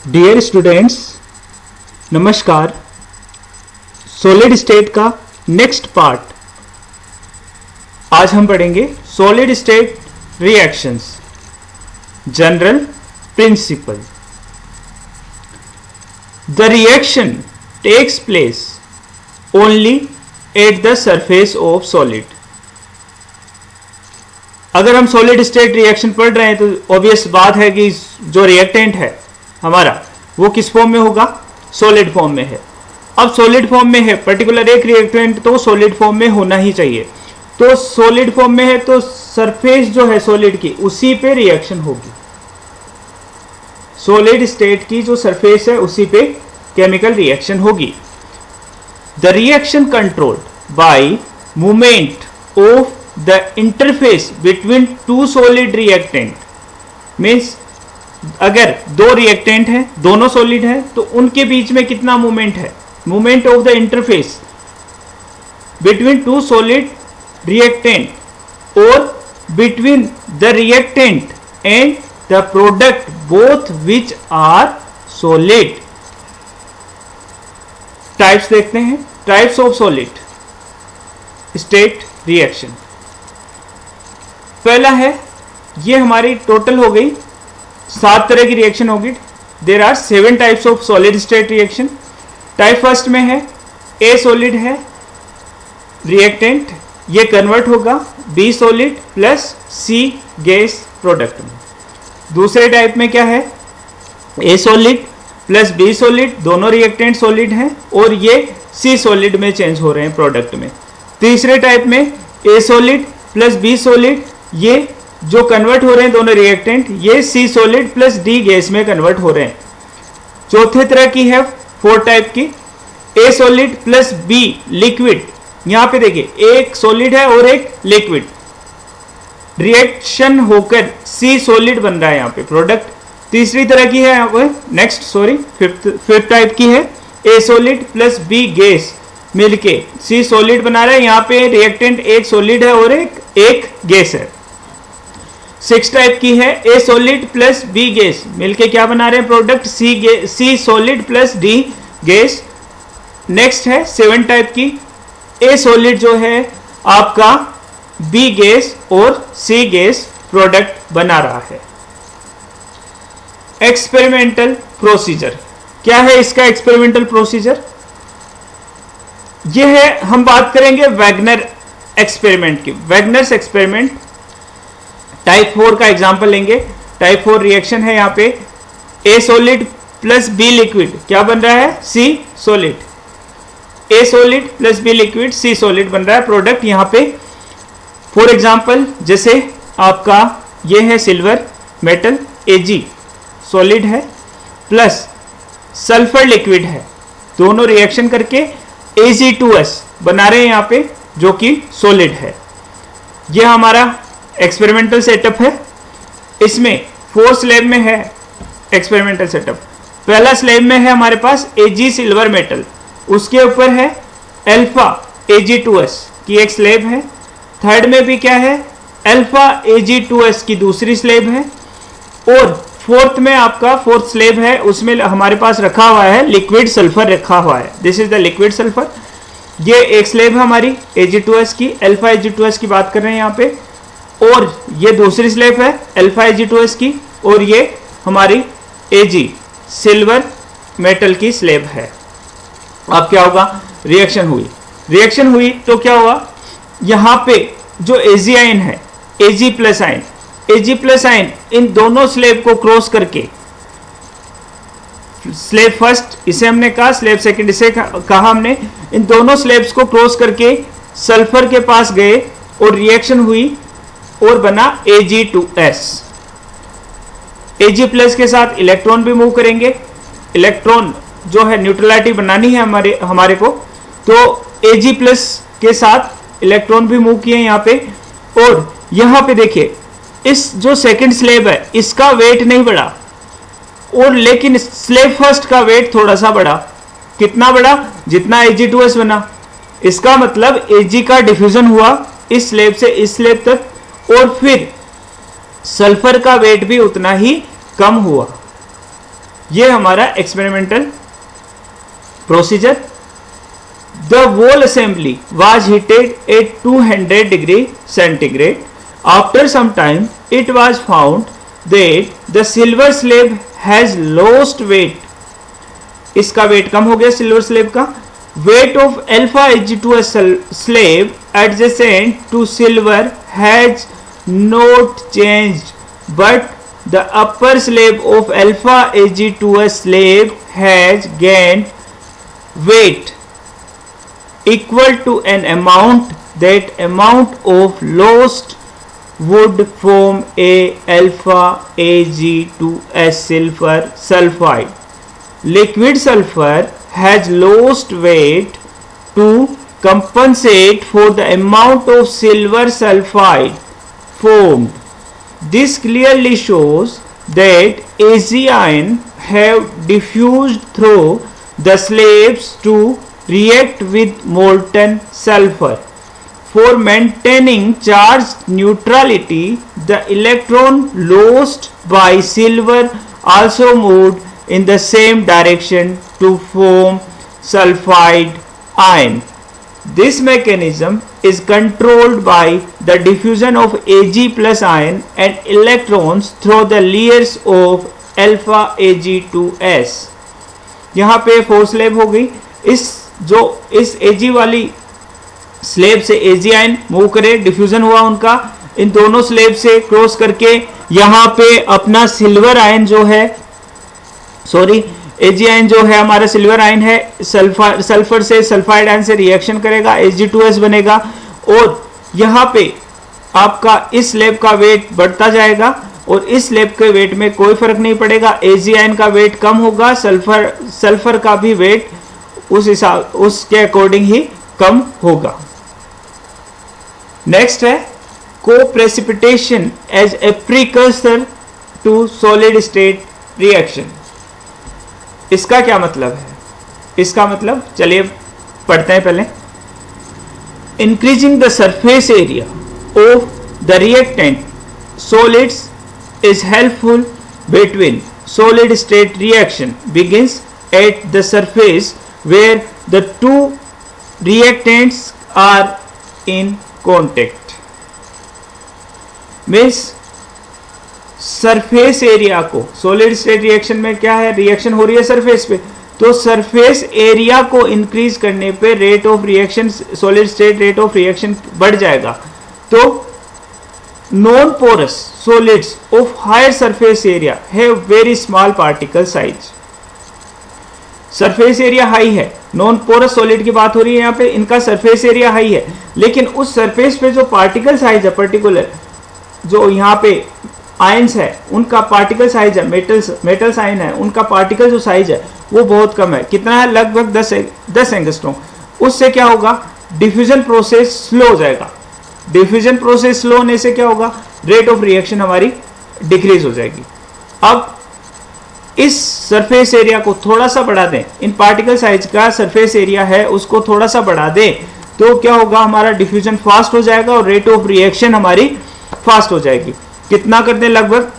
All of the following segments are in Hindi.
डियर स्टूडेंट्स, नमस्कार। सॉलिड स्टेट का नेक्स्ट पार्ट आज हम पढ़ेंगे। Solid state reactions, general principle. The reaction takes place only at the surface of solid. अगर हम सॉलिड स्टेट रिएक्शन पढ़ रहे हैं तो ऑब्वियस बात है कि जो रिएक्टेंट है हमारा वो किस फॉर्म में होगा, सॉलिड फॉर्म में है। अब सॉलिड फॉर्म में है पर्टिकुलर एक रिएक्टेंट तो सॉलिड फॉर्म में होना ही चाहिए। तो सॉलिड फॉर्म में है तो सरफेस जो है सॉलिड की उसी पे रिएक्शन होगी। सॉलिड स्टेट की जो सरफेस है उसी पे केमिकल रिएक्शन होगी। The reaction controlled by movement of the interface between two solid reactant. Means अगर दो रिएक्टेंट हैं, दोनों सॉलिड हैं, तो उनके बीच में कितना मूवमेंट है, movement of the interface between two solid reactant और between the reactant and the product both which are solid. Types देखते हैं, types of solid state reaction. पहला है, ये हमारी टोटल हो गई 7 तरह की रिएक्शन होगी। There are 7 types of solid state reaction. Type first में है ए सॉलिड है रिएक्टेंट, ये कन्वर्ट होगा B solid plus C gas product में। दूसरे टाइप में क्या है, A solid plus B solid, दोनों रिएक्टेंट सॉलिड हैं और ये सी सॉलिड में चेंज हो रहे हैं प्रोडक्ट में। तीसरे टाइप में A solid plus B solid, ये जो कन्वर्ट हो रहे हैं दोनों रिएक्टेंट, ये C solid plus D gas में कन्वर्ट हो रहे हैं। चौथे तरह की है 4 टाइप की, A solid plus B liquid. यहां पे देखिए एक सॉलिड है और एक लिक्विड, रिएक्शन होकर सी सॉलिड बन रहा है यहाँ पे प्रोडक्ट। तीसरी तरह की है यहाँ पे फिफ्थ टाइप की है A solid plus B gas मिलके सी सॉलिड बना रहा है। यहाँ पे रिएक्टेंट एक सॉलिड है और एक गैस है। 6 टाइप की है A solid plus B gas मिलके क्या बना रहे हैं product, C solid plus D gas. Next है 7 टाइप की, ए सॉलिड जो है आपका बी गैस और सी गैस प्रोडक्ट बना रहा है। एक्सपेरिमेंटल प्रोसीजर क्या है इसका, एक्सपेरिमेंटल प्रोसीजर यह है, हम बात करेंगे वैगनर एक्सपेरिमेंट की। वैगनर्स एक्सपेरिमेंट टाइप 4 का एग्जांपल लेंगे। टाइप 4 रिएक्शन है, यहाँ पे A solid plus B liquid क्या बन रहा है, C solid. A solid plus B liquid C solid बन रहा है प्रोडक्ट यहाँ पे। फॉर एग्जांपल जैसे आपका ये है सिल्वर मेटल Ag सॉलिड है प्लस सल्फर लिक्विड है, दोनों रिएक्शन करके Ag2S बना रहे हैं यहाँ पे जो कि सॉलिड है। यह हमारा एक्सपेरिमेंटल सेटअप है। इसमें 4 स्लैब में है एक्सपेरिमेंटल सेटअप। पहला स्लैब में है हमारे पास Ag सिल्वर मेटल, उसके ऊपर है अल्फा Ag2S की एक स्लैब है। थर्ड में भी क्या है, अल्फा Ag2S की दूसरी स्लैब है। और फोर्थ में आपका फोर्थ स्लैब है, उसमें हमारे पास रखा हुआ है लिक्विड सल्फर रखा हुआ है। This is the liquid sulphur. ये एक स्लैब है हमारी Ag2S की, अल्फा Ag2S की बात कर रहे हैं यहाँ पे। और ये दूसरी स्लैब है अल्फा Ag2S की, और ये हमारी Ag सिल्वर मेटल की स्लैब है। अब क्या होगा, रिएक्शन हुई तो क्या हुआ, यहां पे जो Ag आयन है, Ag प्लस आयन इन दोनों स्लैब को क्रॉस करके, स्लैब फर्स्ट इसे हमने कहा, स्लैब सेकंड इसे कहा हमने, इन दोनों स्लैब्स को क्रॉस करके सल्फर के पास गए और रिएक्शन हुई और बना Ag2S। Ag प्लस के साथ इलेक्ट्रॉन भी मूव करेंगे। इलेक्ट्रॉन जो है न्यूट्रलिटी बनानी है हमारे को, तो Ag प्लस के साथ इलेक्ट्रॉन भी मूव किए यहाँ पे। और यहाँ पे देखिए इस जो सेकंड स्लैब है इसका वेट नहीं बढ़ा, और लेकिन स्लैब फर्स्ट का वेट थोड़ा सा बढ़ा। कितना बढ़ा, जितना Ag2S बना। इसका मतलब Ag का डिफ्यूजन हुआ इस स्लैब से इस स्लैब तक, और फिर सल्फर का वेट भी उतना ही कम हुआ। ये हमारा experimental procedure. The whole assembly was heated at 200 degree centigrade. After some time, it was found that the silver slab has lost weight. इसका वेट कम हो गया सिल्वर स्लेब का। Weight of alpha Ag2S slab adjacent to silver has not changed, but the upper slab of alpha Ag2S slab has gained weight equal to an amount. That amount of lost would form a alpha Ag2S silver sulfide. Liquid sulfur has lost weight to compensate for the amount of silver sulfide formed. This clearly shows that Ag ion have diffused through the slabs to react with molten sulfur. For maintaining charge neutrality, the electron lost by silver also moved in the same direction to form sulfide ion. This mechanism is controlled by the diffusion of Ag plus ion and electrons through the layers of alpha Ag2S. यहाँ पे 4 स्लेब हो गई। इस Ag वाली स्लेब से Ag आयन मूव करे, डिफ्यूजन हुआ उनका, इन दोनों स्लेब से क्रॉस करके यहाँ पे अपना सिल्वर आयन जो है, सॉरी Ag आयन जो है हमारा सिल्वर आयन है, सल्फर से सल्फाइड आयन से रिएक्शन करेगा, Ag2S बनेगा और यहाँ पे आपका इस स्लेब का वेट बढ़ता जाएगा और इस स्लेब के वेट में कोई फर्क नहीं पड़ेगा। Ag आयन का वेट कम होगा, सल्फर का भी वेट उसके अकॉर्डिंग ही कम होगा। नेक्स्ट है co-precipitation as a precursor to solid state reaction. इसका क्या मतलब है? इसका मतलब चलिए पढ़ते हैं पहले। Increasing the surface area of the reactant solids is helpful between solid state reaction begins at the surface where the two reactants are in contact. Means surface area को, सॉलिड स्टेट रिएक्शन में क्या है, रिएक्शन हो रही है सरफेस पे, तो सरफेस एरिया को इंक्रीज करने पे rate of reaction, solid state rate of reaction बढ़ जाएगा। तो non-porous solids of higher surface area have very small particle size. Surface area high है, नॉन पोरस सॉलिड की बात हो रही है यहाँ पे, इनका सरफेस एरिया हाई है, लेकिन उस सरफेस पे जो पार्टिकल साइज है, पर्टिकुलर जो यहाँ पे आयंस है उनका पार्टिकल साइज है, मेटल्स आयन है, उनका पार्टिकल जो साइज है वो बहुत कम है। कितना है? लगभग 10 एंगस्ट्रॉम। उससे क्या होगा? डिफ्यूजन प्रोसेस स्लो हो जाएगा। डिफ्यूजन प्रोसेस स्लो होने से क्या होगा? रेट ऑफ रिएक्शन हमारी डिक्रीज हो जाएगी। अब इस सरफेस एरिया को थोड़ा सा बढ़ा दें, इन पार्टिकल साइज का सरफेस एरिया है उसको थोड़ा सा बढ़ा दें, तो क्या होगा? हमारा डिफ्यूजन फास्ट हो जाएगा और रेट ऑफ रिएक्शन हमारी फास्ट हो जाएगी। कितना कर दें? लगभग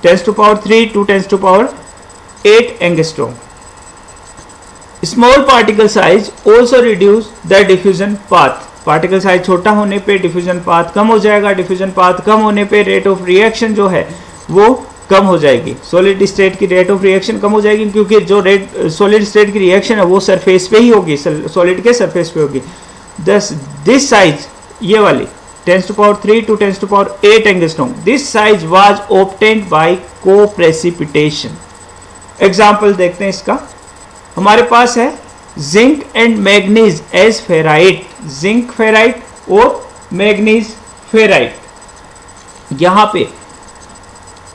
10⁻³ to 10⁸ angstrom. Small particle size also reduce the diffusion path. Particle size छोटा होने पे डिफ्यूजन पाथ कम हो जाएगा, डिफ्यूजन पाथ कम होने पे रेट ऑफ रिएक्शन जो है वो कम हो जाएगी, सॉलिड स्टेट की रेट ऑफ रिएक्शन कम हो जाएगी, क्योंकि जो सॉलिड स्टेट की रिएक्शन है वो सरफेस पे ही होगी, सॉलिड के सरफेस पे होगी। दिस साइज, ये वाली 10⁻³ to 10⁸ angstrom, this size was obtained by co-precipitation. Example देखते हैं इसका। हमारे पास है zinc and manganese as ferrite, zinc ferrite और मैग्नीज फेराइट। यहां पे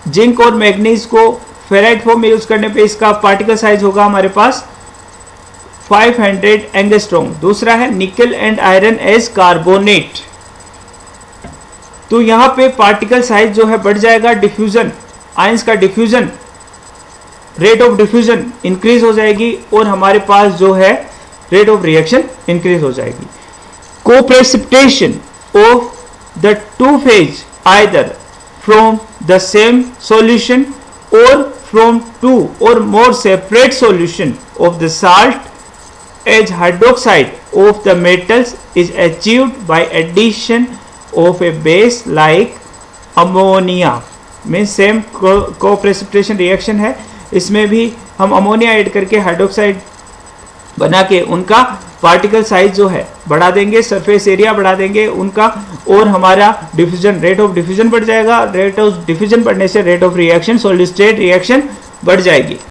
जिंक और मैग्नीज को फेराइट फॉर्म में यूज करने पे इसका पार्टिकल साइज होगा हमारे पास 500 एंगस्ट्रॉम। दूसरा है निकल एंड आयरन एज कार्बोनेट, तो यहां पे पार्टिकल साइज जो है बढ़ जाएगा, डिफ्यूजन, आयंस का diffusion, rate of diffusion increase हो जाएगी और हमारे पास जो है रेट ऑफ रिएक्शन इंक्रीज हो जाएगी। Co-precipitation of the two phase either from the same solution or from two or more separate solution of the salt as hydroxide of the metals is achieved by addition of a base like ammonia. Means same co-precipitation reaction है, इसमें भी हम अमोनिया ऐड करके हाइड्रोक्साइड बना के उनका पार्टिकल साइज जो है बढ़ा देंगे, सरफेस एरिया बढ़ा देंगे उनका, और हमारा डिफ्यूजन, रेट ऑफ डिफ्यूजन बढ़ जाएगा। रेट ऑफ डिफ्यूजन बढ़ने से rate of reaction, solid state reaction बढ़ जाएगी।